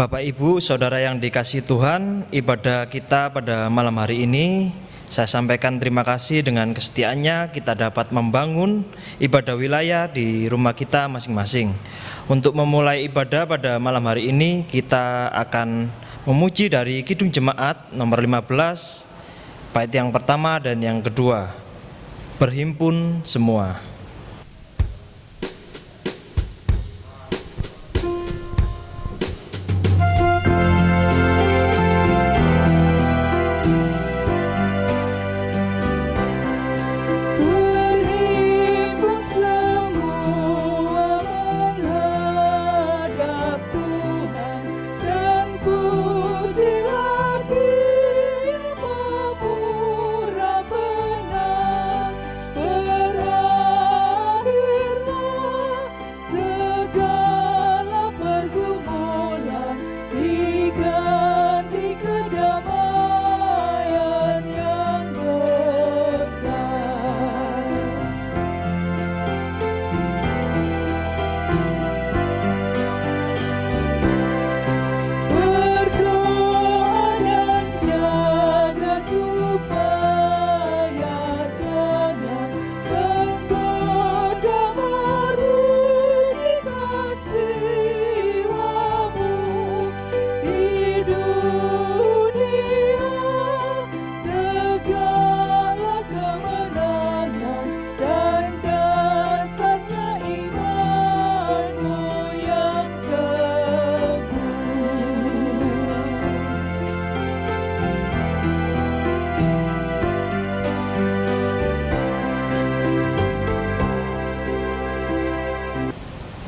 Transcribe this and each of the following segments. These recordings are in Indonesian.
Bapak, Ibu, Saudara yang dikasihi Tuhan, ibadah kita pada malam hari ini, saya sampaikan terima kasih dengan kesetiaannya kita dapat membangun ibadah wilayah di rumah kita masing-masing. Untuk memulai ibadah pada malam hari ini, kita akan memuji dari Kidung Jemaat nomor 15, bait yang pertama dan yang kedua, berhimpun semua.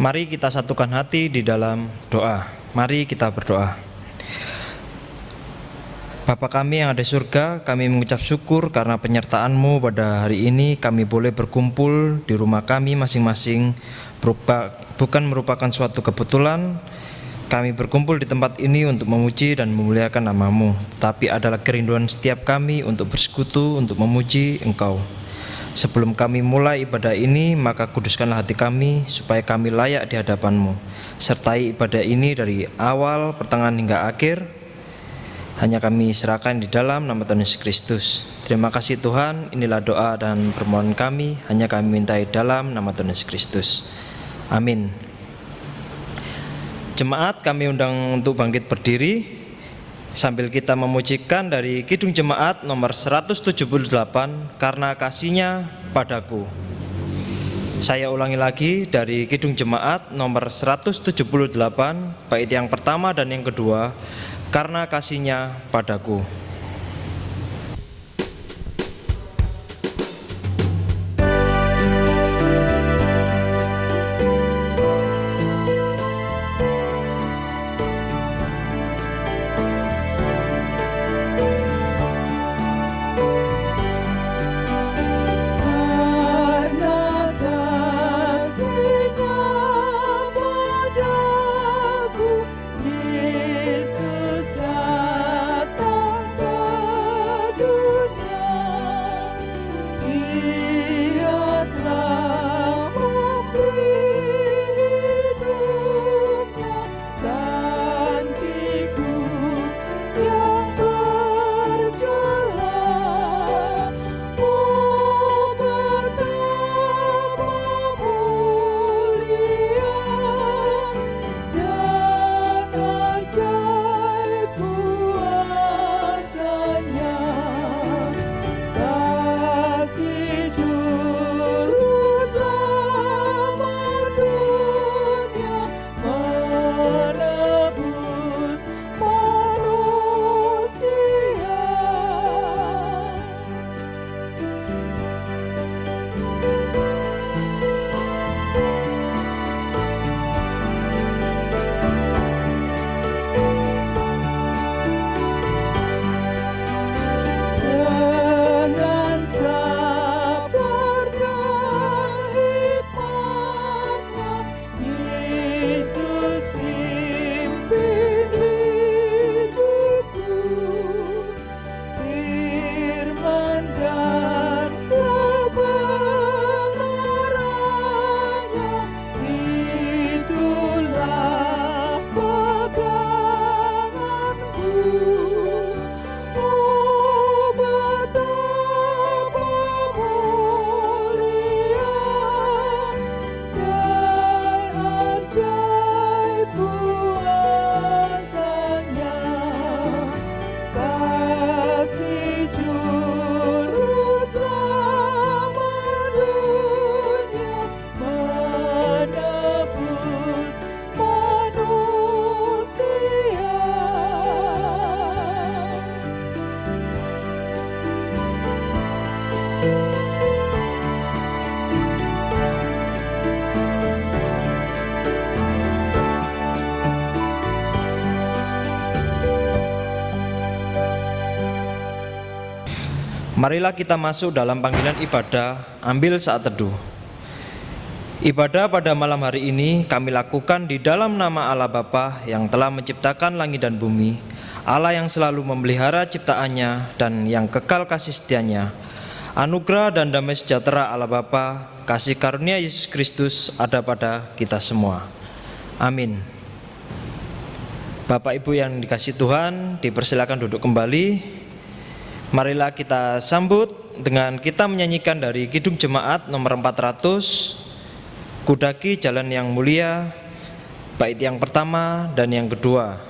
Mari kita satukan hati di dalam doa. Mari kita berdoa. Bapa kami yang ada di surga, kami mengucap syukur karena penyertaan-Mu pada hari ini. Kami boleh berkumpul di rumah kami masing-masing, bukan merupakan suatu kebetulan. Kami berkumpul di tempat ini untuk memuji dan memuliakan nama-Mu, tapi adalah kerinduan setiap kami untuk bersekutu, untuk memuji Engkau. Sebelum kami mulai ibadah ini, maka kuduskanlah hati kami supaya kami layak di hadapan-Mu. Sertai ibadah ini dari awal, pertengahan hingga akhir, hanya kami serahkan di dalam nama Tuhan Yesus Kristus. Terima kasih Tuhan, inilah doa dan permohonan kami, hanya kami mintai dalam nama Tuhan Yesus Kristus. Amin. Jemaat, kami undang untuk bangkit berdiri sambil kita memujikan dari Kidung Jemaat nomor 178, karena kasih-Nya padaku. Saya ulangi lagi dari Kidung Jemaat nomor 178, bait yang pertama dan yang kedua, karena kasih-Nya padaku. Yesus datang. Marilah kita masuk dalam panggilan ibadah, ambil saat teduh. Ibadah pada malam hari ini kami lakukan di dalam nama Allah Bapa yang telah menciptakan langit dan bumi, Allah yang selalu memelihara ciptaannya dan yang kekal kasih setianya. Anugerah dan damai sejahtera Allah Bapa, kasih karunia Yesus Kristus ada pada kita semua. Amin. Bapak Ibu yang dikasihi Tuhan, dipersilakan duduk kembali. Marilah kita sambut dengan kita menyanyikan dari Kidung Jemaat nomor 400, Kudaki Jalan yang Mulia, bait yang pertama dan yang kedua.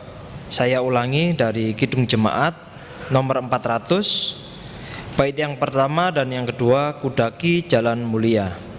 Saya ulangi dari Kidung Jemaat nomor 400, bait yang pertama dan yang kedua, Kudaki Jalan Mulia.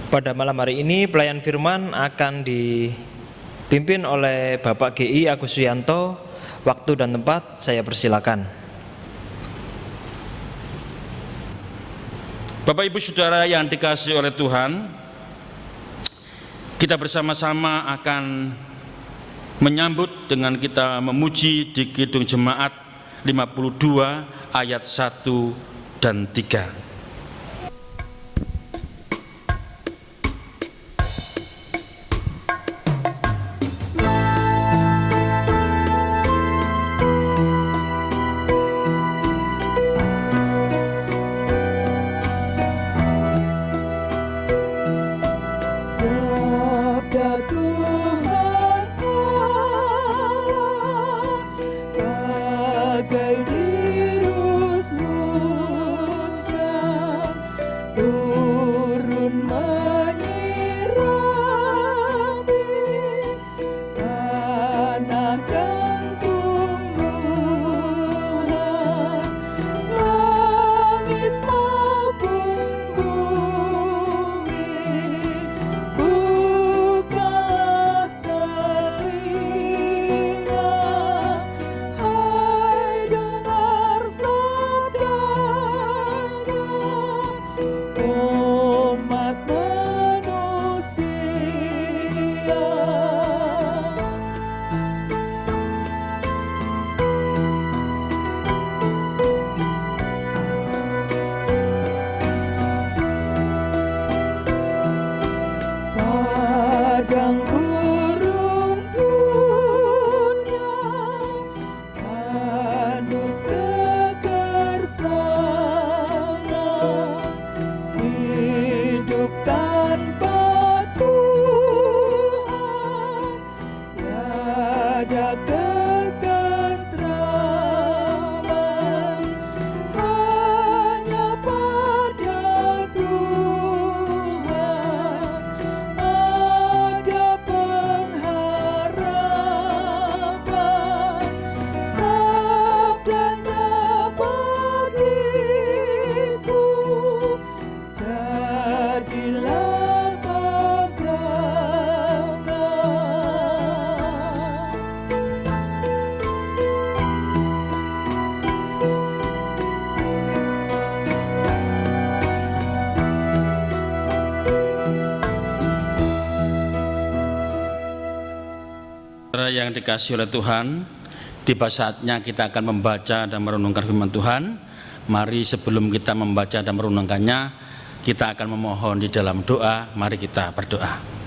Pada malam hari ini pelayan firman akan dipimpin oleh Bapak GI Agus Suyanto. Waktu dan tempat saya persilakan. Bapak Ibu Saudara yang dikasihi oleh Tuhan, kita bersama-sama akan menyambut dengan kita memuji di Kidung Jemaat 52 ayat 1 dan 3. Bagai virus lunca yang dikasihi oleh Tuhan, tiba saatnya kita akan membaca dan merenungkan firman Tuhan. Mari sebelum kita membaca dan merenungkannya, kita akan memohon di dalam doa. Mari kita berdoa.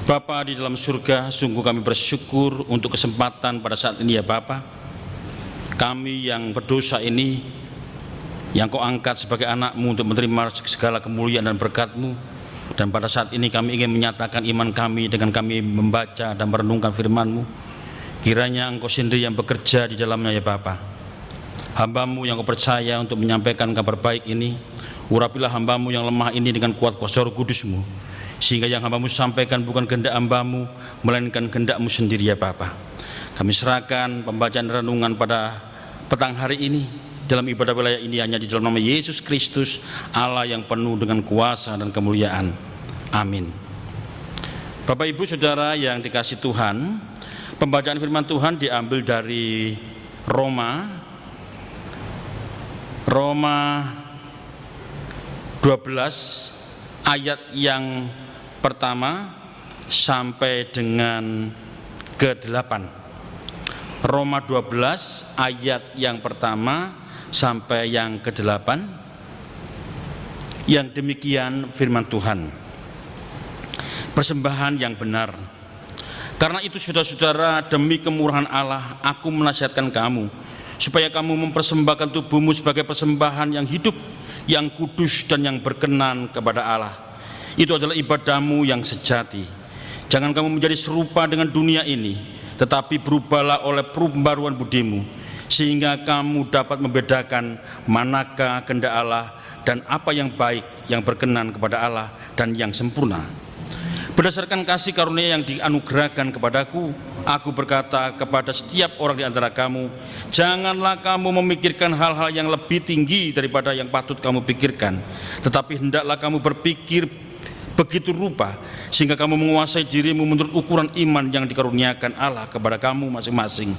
Bapa di dalam surga, sungguh kami bersyukur untuk kesempatan pada saat ini ya Bapa. Kami yang berdosa ini, yang Kau angkat sebagai anak-Mu untuk menerima segala kemuliaan dan berkat-Mu. Dan pada saat ini kami ingin menyatakan iman kami dengan kami membaca dan merenungkan firman-Mu. Kiranya Engkau sendiri yang bekerja di dalamnya ya Bapa. Hamba-Mu yang Kau percaya untuk menyampaikan kabar baik ini, urapilah hamba-Mu yang lemah ini dengan kuat kuasa Roh Kudus-Mu, sehingga yang hamba-Mu sampaikan bukan kehendak hamba-Mu, melainkan kehendak-Mu sendiri ya Bapa. Kami serahkan pembacaan renungan pada petang hari ini dalam ibadah wilayah ini hanya di dalam nama Yesus Kristus, Allah yang penuh dengan kuasa dan kemuliaan. Amin. Bapak Ibu Saudara yang dikasihi Tuhan, pembacaan firman Tuhan diambil dari Roma 12 ayat yang pertama sampai dengan ke-8. Roma 12 ayat yang pertama sampai yang ke-8. Yang demikian firman Tuhan. Persembahan yang benar. Karena itu saudara-saudara, demi kemurahan Allah aku menasihatkan kamu supaya kamu mempersembahkan tubuhmu sebagai persembahan yang hidup, yang kudus dan yang berkenan kepada Allah. Itu adalah ibadahmu yang sejati. Jangan kamu menjadi serupa dengan dunia ini, tetapi berubahlah oleh pembaruan budimu, sehingga kamu dapat membedakan manakah kehendak Allah dan apa yang baik, yang berkenan kepada Allah dan yang sempurna. Berdasarkan kasih karunia yang dianugerahkan kepadaku, aku berkata kepada setiap orang di antara kamu, janganlah kamu memikirkan hal-hal yang lebih tinggi daripada yang patut kamu pikirkan, tetapi hendaklah kamu berpikir begitu rupa sehingga kamu menguasai dirimu menurut ukuran iman yang dikaruniakan Allah kepada kamu masing-masing.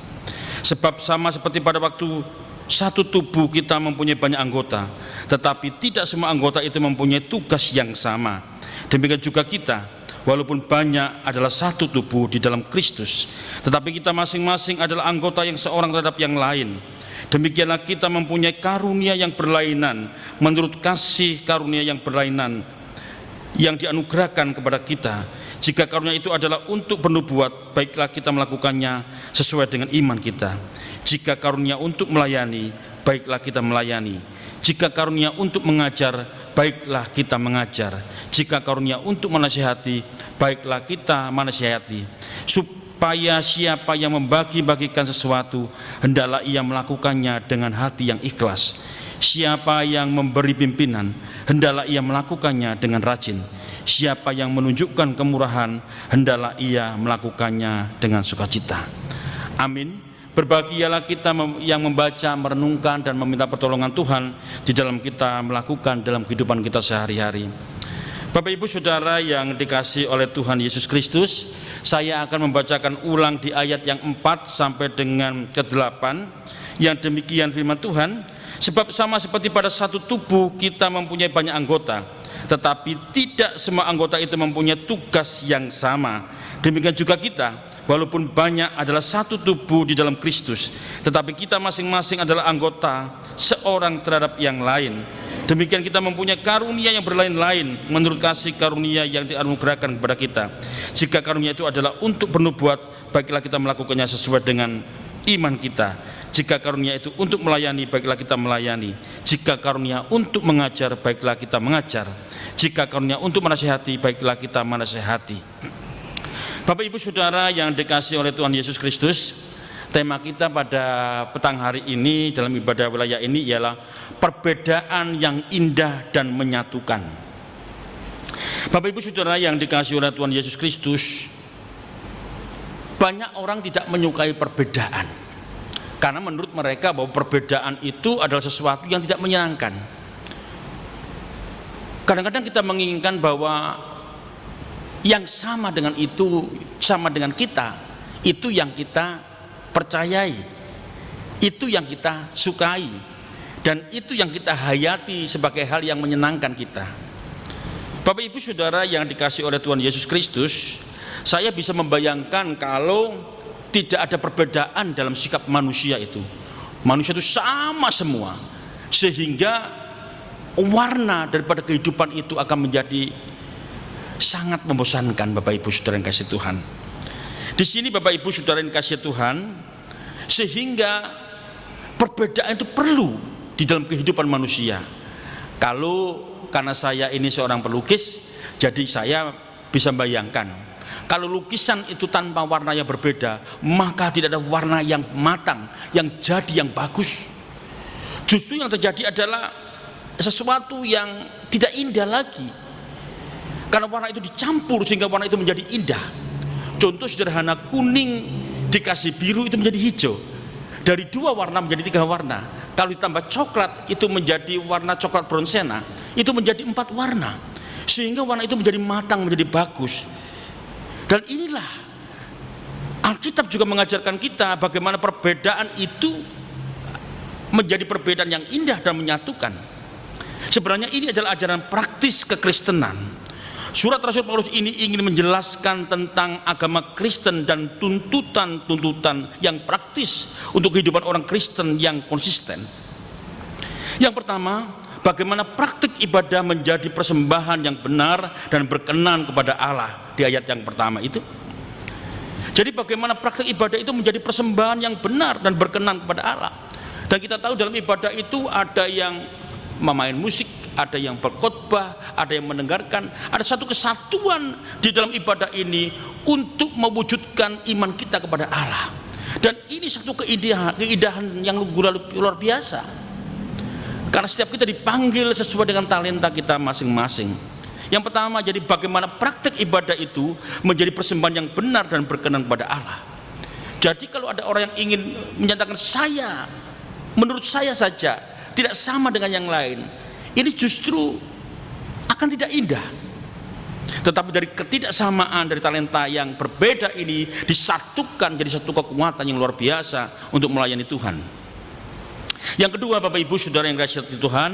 Sebab sama seperti pada waktu satu tubuh kita mempunyai banyak anggota, tetapi tidak semua anggota itu mempunyai tugas yang sama. Demikian juga kita, walaupun banyak adalah satu tubuh di dalam Kristus, tetapi kita masing-masing adalah anggota yang seorang terhadap yang lain. Demikianlah kita mempunyai karunia yang berlainan menurut kasih karunia yang berlainan yang dianugerahkan kepada kita. Jika karunia itu adalah untuk bernubuat, baiklah kita melakukannya sesuai dengan iman kita. Jika karunia untuk melayani, baiklah kita melayani. Jika karunia untuk mengajar, baiklah kita mengajar. Jika karunia untuk menasihati, baiklah kita menasihati. Supaya siapa yang membagi-bagikan sesuatu, hendaklah ia melakukannya dengan hati yang ikhlas. Siapa yang memberi pimpinan, hendaklah ia melakukannya dengan rajin. Siapa yang menunjukkan kemurahan, hendaklah ia melakukannya dengan sukacita. Amin. Berbahagialah kita yang membaca, merenungkan dan meminta pertolongan Tuhan di dalam kita melakukan dalam kehidupan kita sehari-hari. Bapak Ibu Saudara yang dikasihi oleh Tuhan Yesus Kristus, saya akan membacakan ulang di ayat yang 4 sampai dengan ke-8. Yang demikian firman Tuhan, sebab sama seperti pada satu tubuh kita mempunyai banyak anggota, tetapi tidak semua anggota itu mempunyai tugas yang sama. Demikian juga kita, walaupun banyak adalah satu tubuh di dalam Kristus, tetapi kita masing-masing adalah anggota seorang terhadap yang lain. Demikian kita mempunyai karunia yang berlain-lain menurut kasih karunia yang dianugerahkan kepada kita. Jika karunia itu adalah untuk bernubuat, baiklah kita melakukannya sesuai dengan iman kita. Jika karunia itu untuk melayani, baiklah kita melayani. Jika karunia untuk mengajar, baiklah kita mengajar. Jika karunia untuk menasihati, baiklah kita menasihati. Bapak Ibu Saudara yang dikasihi oleh Tuhan Yesus Kristus, tema kita pada petang hari ini dalam ibadah wilayah ini ialah perbedaan yang indah dan menyatukan. Bapak Ibu Saudara yang dikasihi oleh Tuhan Yesus Kristus, banyak orang tidak menyukai perbedaan karena menurut mereka bahwa perbedaan itu adalah sesuatu yang tidak menyenangkan. Kadang-kadang kita menginginkan bahwa yang sama dengan itu, sama dengan kita, itu yang kita percayai, itu yang kita sukai, dan itu yang kita hayati sebagai hal yang menyenangkan kita. Bapak Ibu Saudara yang dikasihi oleh Tuhan Yesus Kristus, saya bisa membayangkan kalau tidak ada perbedaan dalam sikap manusia itu. Manusia itu sama semua, sehingga warna daripada kehidupan itu akan menjadi sangat membosankan. Bapak Ibu Saudara yang kasih Tuhan, di sini Bapak Ibu Saudara yang kasih Tuhan, sehingga perbedaan itu perlu di dalam kehidupan manusia. Kalau karena saya ini seorang pelukis, jadi saya bisa bayangkan, kalau lukisan itu tanpa warna yang berbeda, maka tidak ada warna yang matang, yang jadi, yang bagus. Justru yang terjadi adalah sesuatu yang tidak indah lagi, karena warna itu dicampur sehingga warna itu menjadi indah. Contoh sederhana, kuning dikasih biru itu menjadi hijau. Dari 2 warna menjadi 3 warna. Kalau ditambah coklat itu menjadi warna coklat bronsena, itu menjadi 4 warna, sehingga warna itu menjadi matang, menjadi bagus. Dan inilah Alkitab juga mengajarkan kita bagaimana perbedaan itu menjadi perbedaan yang indah dan menyatukan. Sebenarnya ini adalah ajaran praktis kekristenan. Surat Rasul Paulus ini ingin menjelaskan tentang agama Kristen dan tuntutan-tuntutan yang praktis untuk kehidupan orang Kristen yang konsisten. Yang pertama, bagaimana praktik ibadah menjadi persembahan yang benar dan berkenan kepada Allah di ayat yang pertama itu. Jadi bagaimana praktik ibadah itu menjadi persembahan yang benar dan berkenan kepada Allah. Dan kita tahu dalam ibadah itu ada yang memain musik, ada yang berkhotbah, ada yang mendengarkan, ada satu kesatuan di dalam ibadah ini untuk mewujudkan iman kita kepada Allah. Dan ini satu keindahan yang luar biasa, karena setiap kita dipanggil sesuai dengan talenta kita masing-masing. Yang pertama, jadi bagaimana praktek ibadah itu menjadi persembahan yang benar dan berkenan kepada Allah. Jadi kalau ada orang yang ingin menyatakan saya, menurut saya saja, tidak sama dengan yang lain, ini justru akan tidak indah. Tetapi dari ketidaksamaan, dari talenta yang berbeda ini disatukan jadi satu kekuatan yang luar biasa untuk melayani Tuhan. Yang kedua, Bapak Ibu Saudara yang dikasihi Tuhan,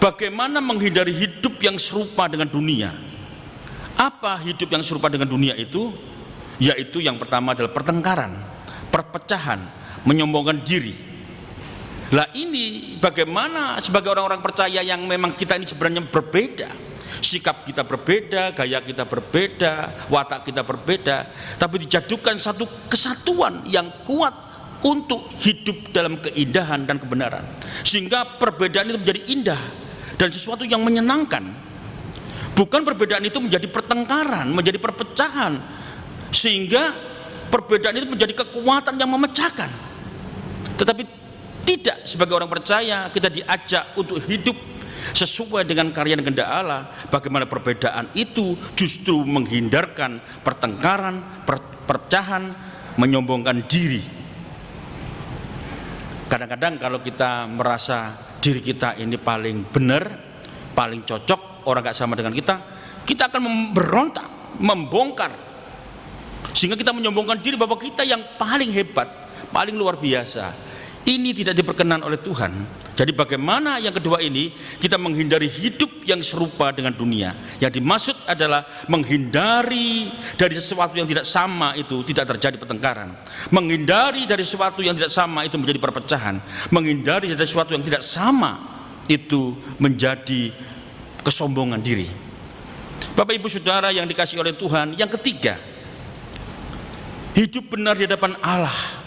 bagaimana menghindari hidup yang serupa dengan dunia. Apa hidup yang serupa dengan dunia itu? Yaitu yang pertama adalah pertengkaran, perpecahan, menyombongkan diri. Lah ini bagaimana sebagai orang-orang percaya yang memang kita ini sebenarnya berbeda, sikap kita berbeda, gaya kita berbeda, watak kita berbeda, tapi dijadikan satu kesatuan yang kuat untuk hidup dalam keindahan dan kebenaran, sehingga perbedaan itu menjadi indah dan sesuatu yang menyenangkan. Bukan perbedaan itu menjadi pertengkaran, menjadi perpecahan, sehingga perbedaan itu menjadi kekuatan yang memecahkan. Tetapi tidak, sebagai orang percaya kita diajak untuk hidup sesuai dengan karya dan kehendak Allah. Bagaimana perbedaan itu justru menghindarkan pertengkaran, perpecahan, menyombongkan diri. Kadang-kadang kalau kita merasa diri kita ini paling benar, paling cocok, orang gak sama dengan kita akan memberontak, membongkar, sehingga kita menyombongkan diri bahwa kita yang paling hebat, paling luar biasa. Ini tidak diperkenan oleh Tuhan. Jadi bagaimana yang kedua ini kita menghindari hidup yang serupa dengan dunia. Yang dimaksud adalah menghindari dari sesuatu yang tidak sama itu tidak terjadi pertengkaran. Menghindari dari sesuatu yang tidak sama itu menjadi perpecahan. Menghindari dari sesuatu yang tidak sama itu menjadi kesombongan diri. Bapak Ibu Saudara yang dikasihi oleh Tuhan, yang ketiga, hidup benar di hadapan Allah.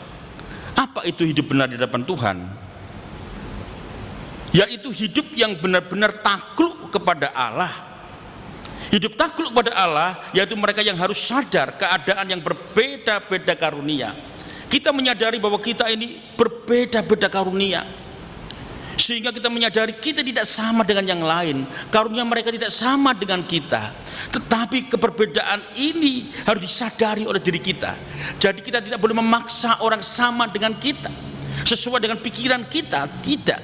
Apa itu hidup benar di hadapan Tuhan? Yaitu hidup yang benar-benar takluk kepada Allah. Hidup takluk kepada Allah yaitu mereka yang harus sadar keadaan yang berbeda-beda karunia. Kita menyadari bahwa kita ini berbeda-beda karunia, sehingga kita menyadari kita tidak sama dengan yang lain. Karunia mereka tidak sama dengan kita, tetapi keberbedaan ini harus disadari oleh diri kita. Jadi kita tidak boleh memaksa orang sama dengan kita, sesuai dengan pikiran kita. Tidak.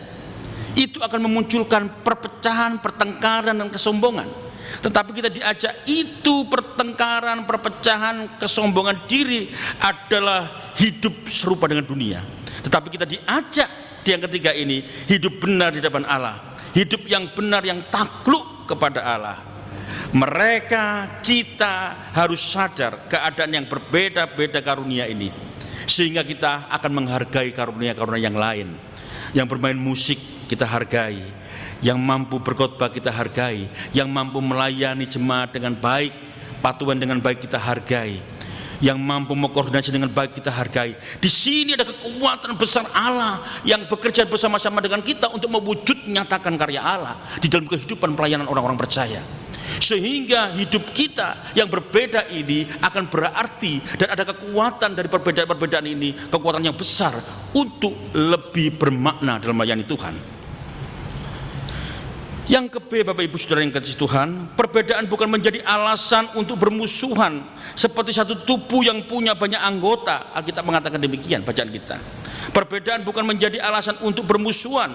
Itu akan memunculkan perpecahan, pertengkaran, dan kesombongan. Tetapi kita diajak, itu pertengkaran, perpecahan, kesombongan diri adalah hidup serupa dengan dunia. Tetapi kita diajak di yang ketiga ini, hidup benar di hadapan Allah, hidup yang benar, yang takluk kepada Allah. Mereka, kita harus sadar keadaan yang berbeda-beda karunia ini, sehingga kita akan menghargai karunia-karunia yang lain. Yang bermain musik kita hargai, yang mampu berkhotbah kita hargai, yang mampu melayani jemaat dengan baik, patuhan dengan baik kita hargai, yang mampu mengkoordinasi dengan baik kita hargai. Di sini ada kekuatan besar Allah yang bekerja bersama-sama dengan kita untuk mewujud nyatakan karya Allah di dalam kehidupan pelayanan orang-orang percaya. Sehingga hidup kita yang berbeda ini akan berarti, dan ada kekuatan dari perbedaan-perbedaan ini, kekuatan yang besar untuk lebih bermakna dalam melayani Tuhan. Yang ke-B, Bapak Ibu Saudara yang kasih Tuhan, perbedaan bukan menjadi alasan untuk bermusuhan seperti satu tubuh yang punya banyak anggota. Alkitab mengatakan demikian, bacaan kita. Perbedaan bukan menjadi alasan untuk bermusuhan,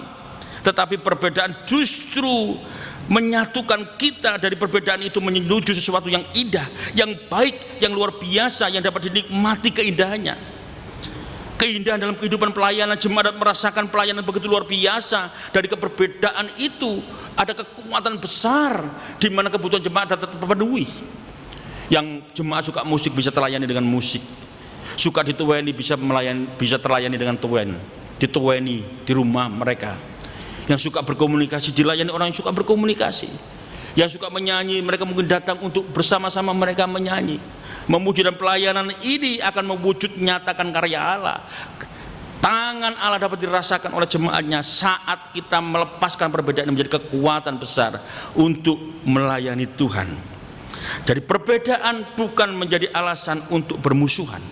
tetapi perbedaan justru menyatukan kita. Dari perbedaan itu menuju sesuatu yang indah, yang baik, yang luar biasa, yang dapat dinikmati keindahannya. Keindahan dalam kehidupan pelayanan jemaat merasakan pelayanan begitu luar biasa. Dari keberbedaan itu ada kekuatan besar di mana kebutuhan jemaat tetap terpenuhi. Yang jemaat suka musik bisa terlayani dengan musik, suka dituweni bisa terlayani dengan dituweni di rumah mereka. Yang suka berkomunikasi dilayani orang yang suka berkomunikasi. Yang suka menyanyi, mereka mungkin datang untuk bersama-sama mereka menyanyi, memuji. Dan pelayanan ini akan mewujud nyatakan karya Allah. Tangan Allah dapat dirasakan oleh jemaatnya saat kita melepaskan perbedaan menjadi kekuatan besar untuk melayani Tuhan. Jadi perbedaan bukan menjadi alasan untuk bermusuhan.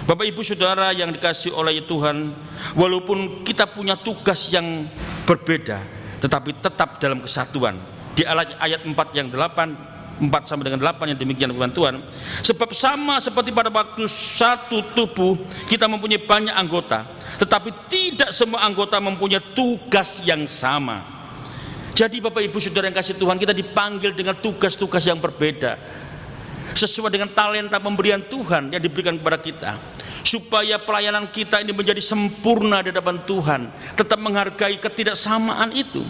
Bapak Ibu Saudara yang dikasihi oleh Tuhan, walaupun kita punya tugas yang berbeda, tetapi tetap dalam kesatuan. Di ayat 4 yang 4 sampai dengan 8 yang demikian firman Tuhan. Sebab sama seperti pada waktu satu tubuh kita mempunyai banyak anggota, tetapi tidak semua anggota mempunyai tugas yang sama. Jadi Bapak Ibu Saudara yang kasih Tuhan, kita dipanggil dengan tugas-tugas yang berbeda sesuai dengan talenta pemberian Tuhan yang diberikan kepada kita, supaya pelayanan kita ini menjadi sempurna di hadapan Tuhan, tetap menghargai ketidaksamaan itu.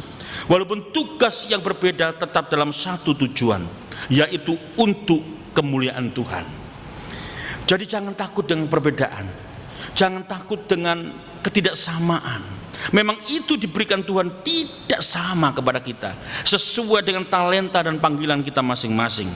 Walaupun tugas yang berbeda tetap dalam satu tujuan, yaitu untuk kemuliaan Tuhan. Jadi jangan takut dengan perbedaan, jangan takut dengan ketidaksamaan. Memang itu diberikan Tuhan tidak sama kepada kita, sesuai dengan talenta dan panggilan kita masing-masing.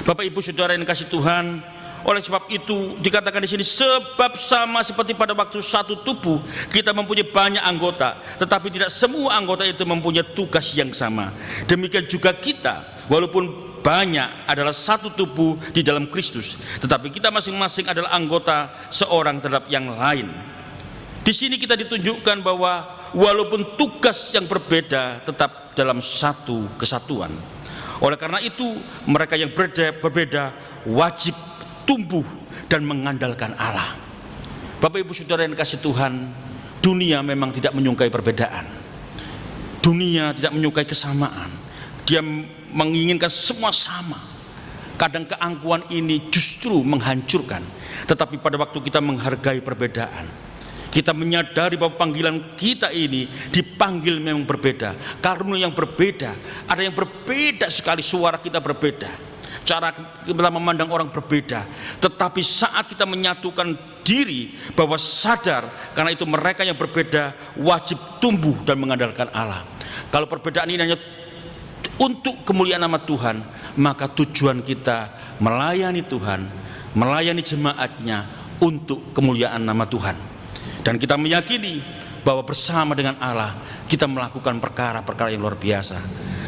Bapak Ibu Saudara yang kasih Tuhan, oleh sebab itu dikatakan di sini, sebab sama seperti pada waktu satu tubuh kita mempunyai banyak anggota, tetapi tidak semua anggota itu mempunyai tugas yang sama. Demikian juga kita, walaupun banyak, adalah satu tubuh di dalam Kristus, tetapi kita masing-masing adalah anggota seorang terhadap yang lain. Di sini kita ditunjukkan bahwa walaupun tugas yang berbeda, tetap dalam satu kesatuan. Oleh karena itu, mereka yang berbeda wajib tumbuh dan mengandalkan Allah. Bapak Ibu Saudara yang kasih Tuhan, dunia memang tidak menyukai perbedaan. Dunia tidak menyukai kesamaan. Dia menginginkan semua sama. Kadang keangkuhan ini justru menghancurkan. Tetapi pada waktu kita menghargai perbedaan, kita menyadari bahwa panggilan kita ini dipanggil memang berbeda, karunia yang berbeda, ada yang berbeda sekali, suara kita berbeda, cara kita memandang orang berbeda. Tetapi saat kita menyatukan diri bahwa sadar, karena itu mereka yang berbeda wajib tumbuh dan mengandalkan Allah. Kalau perbedaan ini hanya untuk kemuliaan nama Tuhan, maka tujuan kita melayani Tuhan, melayani jemaatnya untuk kemuliaan nama Tuhan. Dan kita meyakini bahwa bersama dengan Allah kita melakukan perkara-perkara yang luar biasa.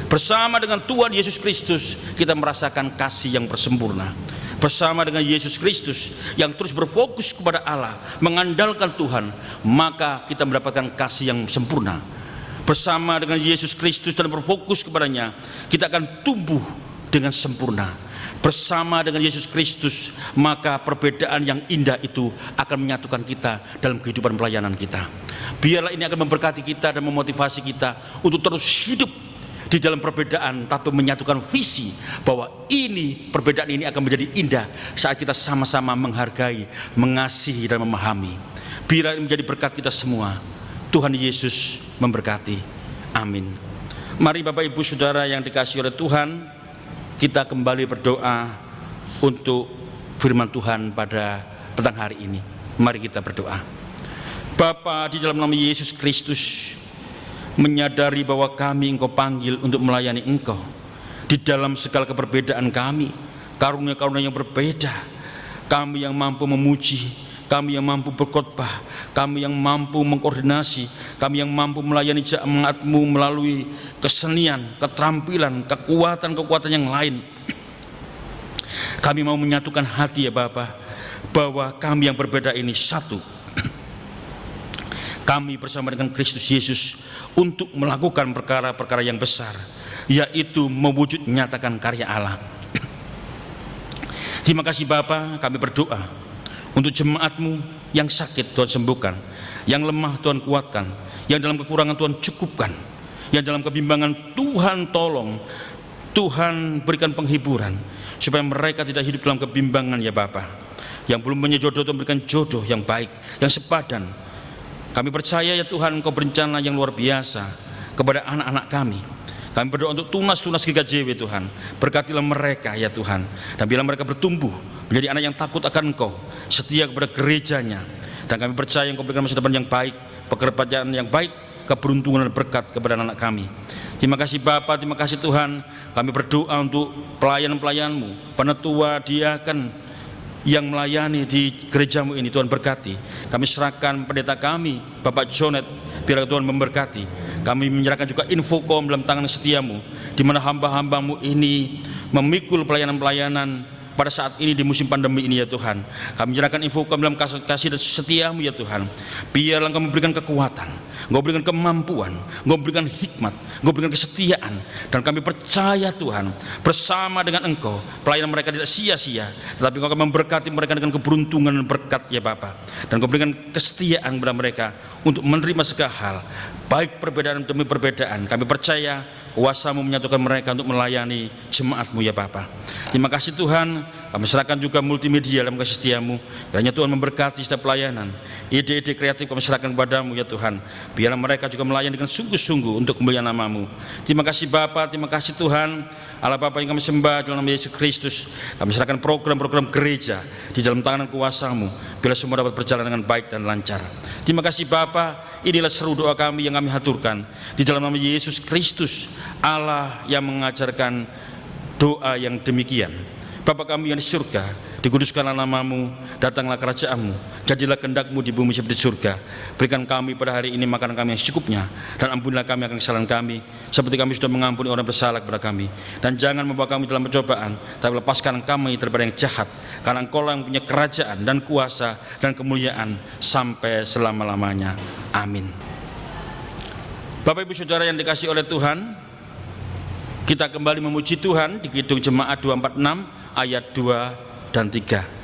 Bersama dengan Tuhan Yesus Kristus kita merasakan kasih yang bersempurna. Bersama dengan Yesus Kristus yang terus berfokus kepada Allah, mengandalkan Tuhan, maka kita mendapatkan kasih yang sempurna. Bersama dengan Yesus Kristus dan berfokus kepadanya, kita akan tumbuh dengan sempurna. Bersama dengan Yesus Kristus, maka perbedaan yang indah itu akan menyatukan kita dalam kehidupan pelayanan kita. Biarlah ini akan memberkati kita dan memotivasi kita untuk terus hidup di dalam perbedaan, tapi menyatukan visi bahwa ini, perbedaan ini akan menjadi indah saat kita sama-sama menghargai, mengasihi dan memahami. Biarlah ini menjadi berkat kita semua. Tuhan Yesus memberkati. Amin. Mari Bapak Ibu Saudara yang dikasihi oleh Tuhan, kita kembali berdoa untuk firman Tuhan pada petang hari ini. Mari kita berdoa. Bapa, di dalam nama Yesus Kristus, menyadari bahwa kami Engkau panggil untuk melayani Engkau di dalam segala keberbedaan kami, karunia-karunia yang berbeda. Kami yang mampu memuji, kami yang mampu berkhotbah, kami yang mampu mengkoordinasi, kami yang mampu melayani jemaat-Mu melalui kesenian, keterampilan, kekuatan-kekuatan yang lain. Kami mau menyatukan hati ya Bapa, bahwa kami yang berbeda ini satu. Kami bersama dengan Kristus Yesus untuk melakukan perkara-perkara yang besar, yaitu mewujud nyatakan karya Allah. Terima kasih Bapa, kami berdoa untuk jemaat-Mu yang sakit Tuhan sembuhkan, yang lemah Tuhan kuatkan, yang dalam kekurangan Tuhan cukupkan, yang dalam kebimbangan Tuhan tolong, Tuhan berikan penghiburan, supaya mereka tidak hidup dalam kebimbangan ya Bapa. Yang belum punya jodoh Tuhan berikan jodoh yang baik, yang sepadan. Kami percaya ya Tuhan, Engkau berencana yang luar biasa kepada anak-anak kami. Kami berdoa untuk tunas-tunas GKJW Tuhan, berkatilah mereka ya Tuhan, dan bila mereka bertumbuh menjadi anak yang takut akan Engkau, setia kepada gerejanya, dan kami percaya Engkau berikan masa depan yang baik, pekerjaan yang baik, keberuntungan dan berkat kepada anak-anak kami. Terima kasih Bapa, terima kasih Tuhan. Kami berdoa untuk pelayan-pelayan-Mu, penetua, diaken yang melayani di gereja-Mu ini, Tuhan berkati. Kami serahkan pendeta kami, Bapak Jonet, biar Tuhan memberkati. Kami menyerahkan juga Infokom dalam tangan setia-Mu, di mana hamba-hamba-Mu ini memikul pelayanan-pelayanan pada saat ini di musim pandemi ini ya Tuhan. Kami menyerahkan Infokom dalam kasih dan setia-Mu ya Tuhan. Biarlah Engkau memberikan kekuatan, Engkau berikan kemampuan, Engkau berikan hikmat, Engkau berikan kesetiaan, dan kami percaya Tuhan, bersama dengan Engkau pelayanan mereka tidak sia-sia, tetapi Engkau akan memberkati mereka dengan keberuntungan dan berkat ya Bapa, dan Engkau berikan kesetiaan kepada mereka untuk menerima segala hal, baik perbedaan demi perbedaan. Kami percaya kuasa-Mu menyatukan mereka untuk melayani jemaat-Mu ya Bapa. Terima kasih Tuhan. Kami serahkan juga multimedia dalam kasih setia-Mu. Kiranya Tuhan memberkati setiap pelayanan, ide-ide kreatif kami serahkan kepada-Mu ya Tuhan. Biarlah mereka juga melayani dengan sungguh-sungguh untuk kemuliaan nama-Mu. Terima kasih Bapa, terima kasih Tuhan. Allah Bapa yang kami sembah dalam nama Yesus Kristus, kami serahkan program-program gereja di dalam tangan kuasa-Mu, biarlah semua dapat berjalan dengan baik dan lancar. Terima kasih Bapa. Inilah seru doa kami yang kami haturkan di dalam nama Yesus Kristus, Allah yang mengajarkan doa yang demikian. Bapa kami yang di surga, dikuduskanlah nama-Mu, datanglah kerajaan-Mu, jadilah kehendak-Mu di bumi seperti di surga. Berikan kami pada hari ini makanan kami yang secukupnya, dan ampunilah kami akan kesalahan kami, seperti kami sudah mengampuni orang bersalah kepada kami. Dan jangan membawa kami dalam pencobaan, tapi lepaskan kami daripada yang jahat, karena Engkau yang punya kerajaan dan kuasa dan kemuliaan sampai selama-lamanya. Amin. Bapak Ibu Saudara yang dikasihi oleh Tuhan, kita kembali memuji Tuhan di Kidung Jemaat 246 ayat 2 dan 3.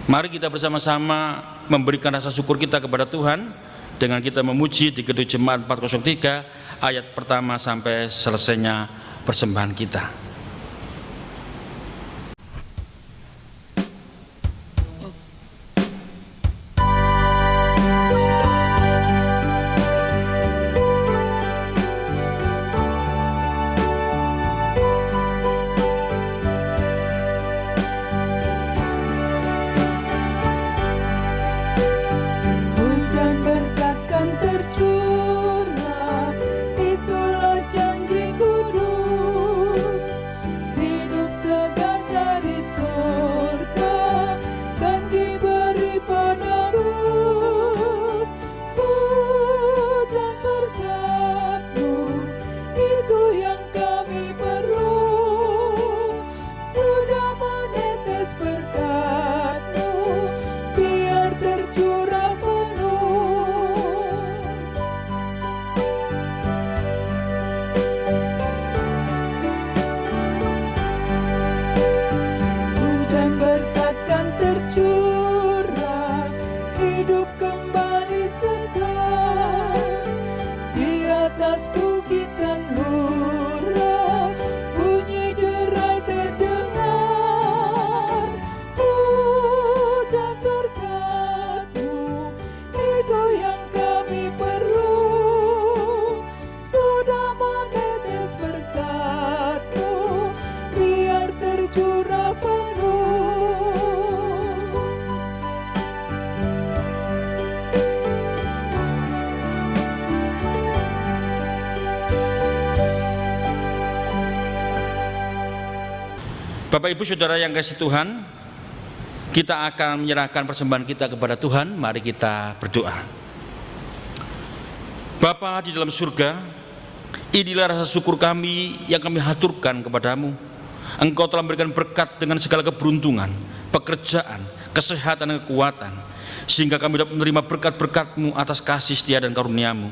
Mari kita bersama-sama memberikan rasa syukur kita kepada Tuhan dengan kita memuji di Kidung Jemaat 403 ayat pertama sampai selesainya persembahan kita. Bapak Ibu Saudara yang kasih Tuhan, kita akan menyerahkan persembahan kita kepada Tuhan. Mari kita berdoa. Bapa di dalam surga, inilah rasa syukur kami yang kami haturkan kepadamu. Engkau telah memberikan berkat dengan segala keberuntungan, pekerjaan, kesehatan dan kekuatan, sehingga kami dapat menerima berkat-berkat-Mu atas kasih setia dan karunia-Mu.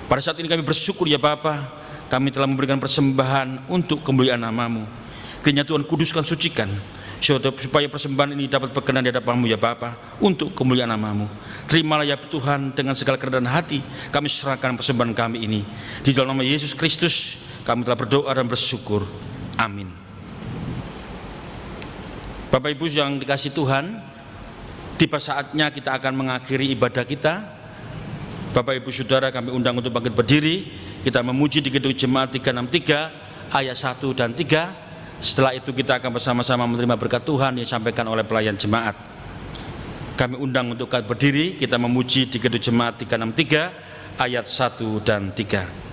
Pada saat ini kami bersyukur ya Bapa, kami telah memberikan persembahan untuk kemuliaan nama-Mu. Kiranya Tuhan kuduskan, sucikan, supaya persembahan ini dapat berkenan di hadapan-Mu ya Bapa, untuk kemuliaan nama-Mu. Terimalah ya Tuhan dengan segala kerendahan hati, kami serahkan persembahan kami ini. Di dalam nama Yesus Kristus kami telah berdoa dan bersyukur. Amin. Bapak Ibu yang dikasih Tuhan, tiba saatnya kita akan mengakhiri ibadah kita. Bapak Ibu Saudara, kami undang untuk bangkit berdiri. Kita memuji di Kidung Jemaat 363 ayat 1 dan 3. Setelah itu kita akan bersama-sama menerima berkat Tuhan yang disampaikan oleh pelayan jemaat. Kami undang untuk berdiri, kita memuji di Kidung Jemaat 363 ayat 1 dan 3.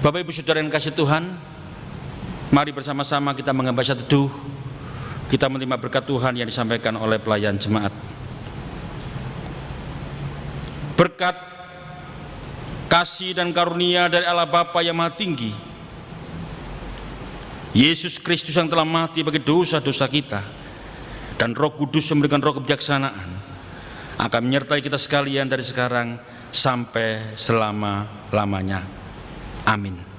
Bapak Ibu Saudara yang kasih Tuhan, mari bersama-sama kita membaca teduh, kita menerima berkat Tuhan yang disampaikan oleh pelayan jemaat. Berkat kasih dan karunia dari Allah Bapa yang Maha Tinggi, Yesus Kristus yang telah mati bagi dosa-dosa kita, dan Roh Kudus yang memberikan roh kebijaksanaan, akan menyertai kita sekalian dari sekarang sampai selama-lamanya. Amin.